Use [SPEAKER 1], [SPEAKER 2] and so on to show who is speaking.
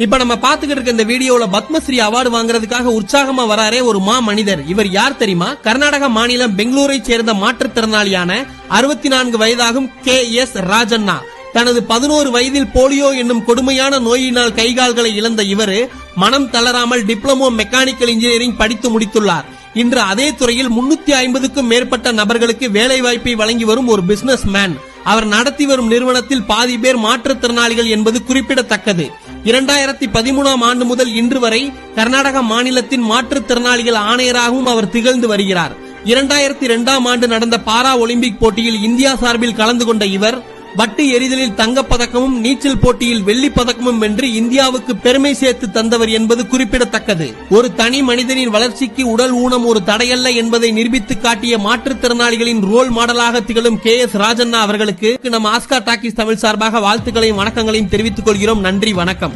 [SPEAKER 1] இப்ப நம்ம பாத்துக்கிட்டு இருக்க இந்த வீடியோல பத்மஸ்ரீ அவார்டு வாங்குறதுக்காக உற்சாகமா வராரே ஒரு மாமனிதர். இவர் யார் தெரியுமா? கர்நாடக மாநிலம் பெங்களூரை சேர்ந்த மாற்றுத்திறனாளியான 64 வயதாகும் KS ராஜண்ணா. தனது 11 வயதில் போலியோ என்னும் கொடுமையான நோயினால் கைகால்களை இழந்த இவர் மனம் தளராமல் டிப்ளமோ மெக்கானிக்கல் இன்ஜினியரிங் படித்து முடித்துள்ளார். இன்று அதே துறையில் 350க்கும் மேற்பட்ட நபர்களுக்கு வேலை வாய்ப்பை வழங்கி வரும் ஒரு பிசினஸ் மேன். அவர் நடத்தி வரும் நிறுவனத்தில் பாதி பேர் மாற்றுத்திறனாளிகள் என்பது குறிப்பிடத்தக்கது. 2013ஆம் ஆண்டு முதல் இன்று வரை கர்நாடக மாநிலத்தின் மாற்றுத்திறனாளிகள் ஆணையராகவும் அவர் திகழ்ந்து வருகிறார். 2002ஆம் ஆண்டு நடந்த பாரா ஒலிம்பிக் போட்டியில் இந்தியா சார்பில் கலந்து கொண்ட இவர் வட்டு எறிதலில் தங்கப்பதக்கமும் நீச்சல் போட்டியில் வெள்ளிப்பதக்கமும் வென்று இந்தியாவுக்கு பெருமை சேர்த்து தந்தவர் என்பது குறிப்பிடத்தக்கது. ஒரு தனி மனிதனின் வளர்ச்சிக்கு உடல் ஊனம் ஒரு தடையல்ல என்பதை நிரூபித்து காட்டிய மாற்றுத்திறனாளிகளின் ரோல் மாடலாக திகழும் KS ராஜண்ணா அவர்களுக்கு நம்ம ஆஸ்கார் டாக்கீஸ் தமிழ் சார்பாக வாழ்த்துக்களையும் வணக்கங்களையும் தெரிவித்துக் கொள்கிறோம். நன்றி, வணக்கம்.